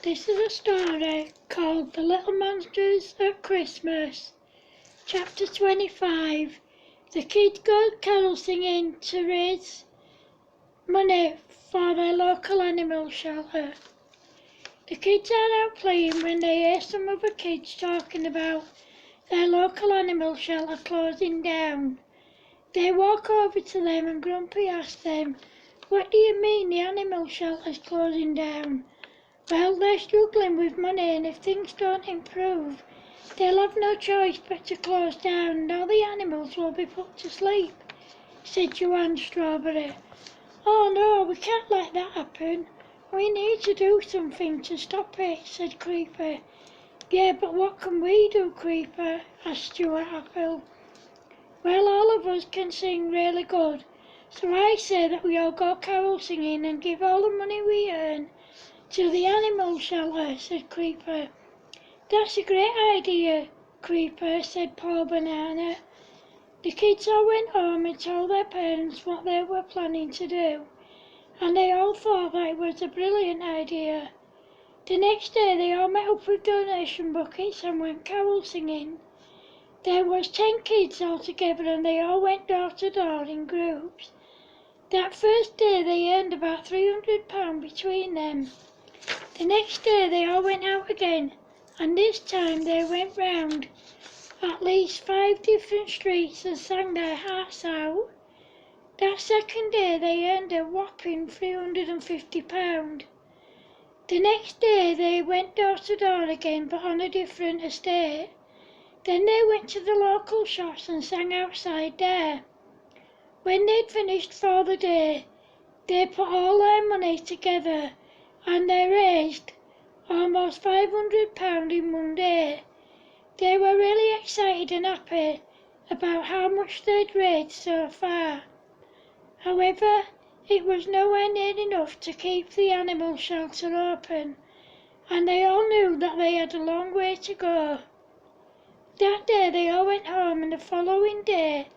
This is a story called The Little Monsters at Christmas. Chapter 25. The kids go carol singing to raise money for their local animal shelter. The kids are out playing when they hear some other kids talking about their local animal shelter closing down. They walk over to them and Grumpy asks them, "What do you mean the animal shelter's closing down?" "Well, they're struggling with money, and if things don't improve, they'll have no choice but to close down and all the animals will be put to sleep," said Joanne Strawberry. "Oh no, we can't let that happen. We need to do something to stop it," said Creeper. "Yeah, but what can we do, Creeper?" asked Stuart Apple. "Well, all of us can sing really good, so I say that we all go carol singing and give all the money we earn to the animal shelter," said Creeper. "That's a great idea, Creeper," said Paul Banana. The kids all went home and told their parents what they were planning to do, and they all thought that it was a brilliant idea. The next day they all met up with donation buckets and went carol singing. There was 10 kids altogether and they all went door to door in groups. That first day they earned about £300 between them. The next day they all went out again, and this time they went round at least 5 different streets and sang their hearts out. That second day they earned a whopping £350. The next day they went door to door again, but on a different estate. Then they went to the local shops and sang outside there. When they'd finished for the day, they put all their money together and they raised almost £500 in one day. They were really excited and happy about how much they'd raised so far. However, it was nowhere near enough to keep the animal shelter open, and they all knew that they had a long way to go. That day they all went home, and the following day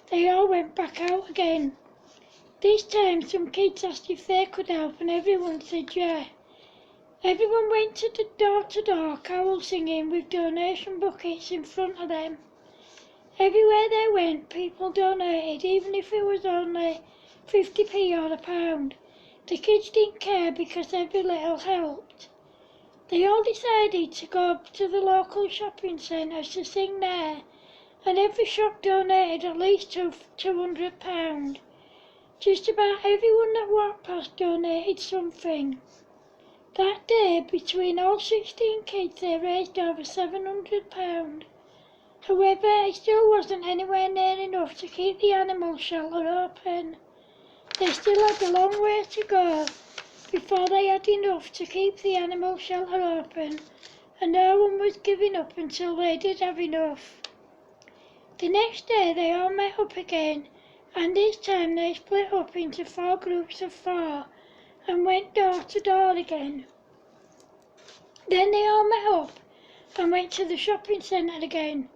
they all went back out again. This time some kids asked if they could help and everyone said yeah. Everyone went to door carol singing with donation buckets in front of them. Everywhere they went people donated, even if it was only 50p or £1. The kids didn't care because every little helped. They all decided to go to the local shopping centres to sing there, and every shop donated at least £200. Just about everyone that walked past donated something. That day, between all 16 kids, they raised over £700. However, it still wasn't anywhere near enough to keep the animal shelter open. They still had a long way to go before they had enough to keep the animal shelter open, and no one was giving up until they did have enough. The next day they all met up again, and this time they split up into 4 groups of 4 and went door to door again. Then they all met up and went to the shopping centre again.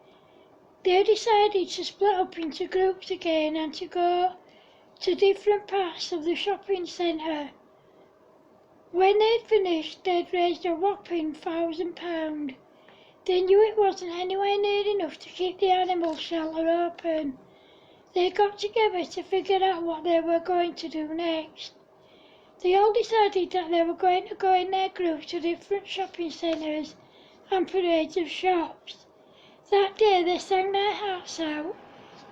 They decided to split up into groups again and to go to different parts of the shopping centre. When they'd finished, they'd raised a whopping £1,000. They knew it wasn't anywhere near enough to keep the animal shelter open. They got together to figure out what they were going to do next. They all decided that they were going to go in their groups to different shopping centres and parades of shops. That day they sang their hearts out,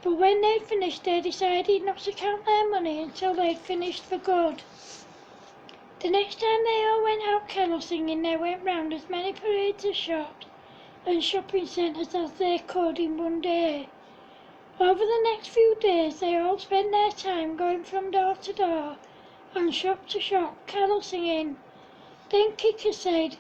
but when they'd finished they decided not to count their money until they'd finished for good. The next time they all went out carol singing, they went round as many parades of shops and shopping centres as they could in one day. Over the next few days they all spent their time going from door to door and shop to shop carol singing. Then Kicker said,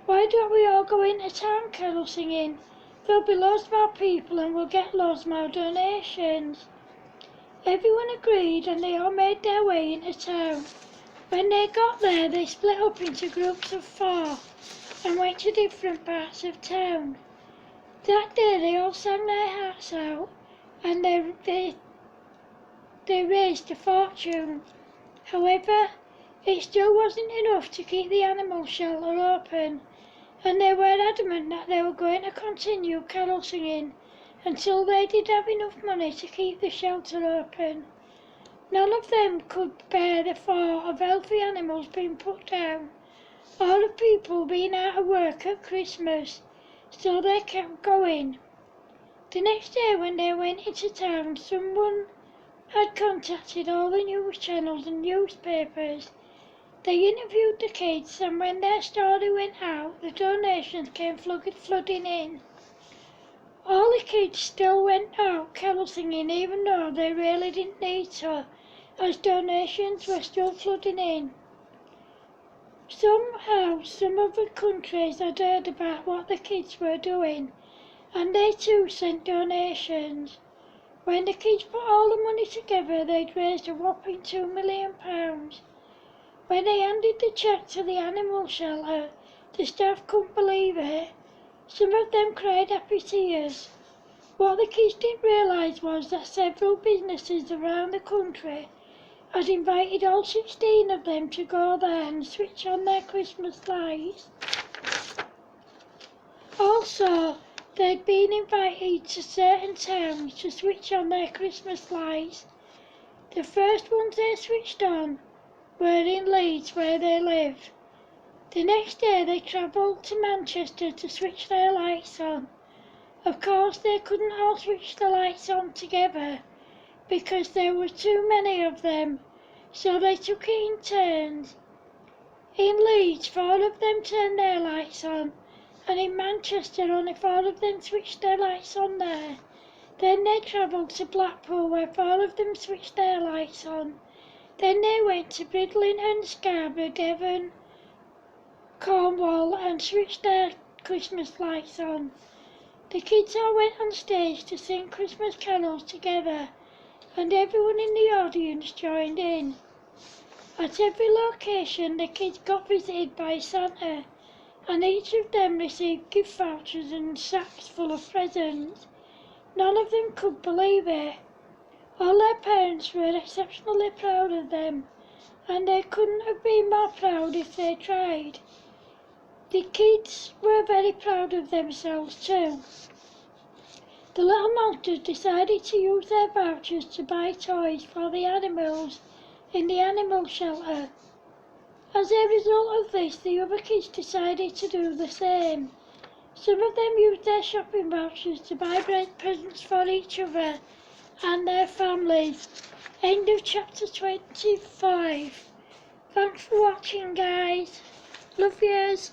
"Why don't we all go into town carol singing? There'll be loads more people and we'll get loads more donations." Everyone agreed and they all made their way into town. When they got there they split up into groups of 4 and went to different parts of town. That day they all sang their hearts out and they raised a fortune. However, It still wasn't enough to keep the animal shelter open, and they were adamant that they were going to continue carol singing until they did have enough money to keep the shelter open. None of them could bear the thought of healthy animals being put down, or of people being out of work at Christmas, so they kept going. The next day when they went into town, someone had contacted all the news channels and newspapers. They interviewed the kids, and when their story went out, the donations came flooding in. All the kids still went out carol singing even though they really didn't need to, as donations were still flooding in. Somehow some other countries had heard about what the kids were doing, and they too sent donations. When the kids put all the money together, they'd raised a whopping £2 million. When they handed the cheque to the animal shelter, the staff couldn't believe it. Some of them cried happy tears. What the kids didn't realise was that several businesses around the country had invited all 16 of them to go there and switch on their Christmas lights. Also, they'd been invited to certain towns to switch on their Christmas lights. The first ones they switched on were in Leeds, where they live. The next day they travelled to Manchester to switch their lights on. Of course they couldn't all switch the lights on together because there were too many of them, so they took it in turns. In Leeds, 4 of them turned their lights on, and in Manchester only 4 of them switched their lights on there. Then they travelled to Blackpool, where 4 of them switched their lights on. Then they went to Bridlington, Scarborough, Devon, Cornwall, and switched their Christmas lights on. The kids all went on stage to sing Christmas carols together, and everyone in the audience joined in. At every location, the kids got visited by Santa, and each of them received gift vouchers and sacks full of presents. None of them could believe it. All their parents were exceptionally proud of them, and they couldn't have been more proud if they tried. The kids were very proud of themselves too. The little monsters decided to use their vouchers to buy toys for the animals in the animal shelter. As a result of this, the other kids decided to do the same. Some of them used their shopping vouchers to buy presents for each other and their families. End of chapter 25. Thanks for watching, guys. Love yous.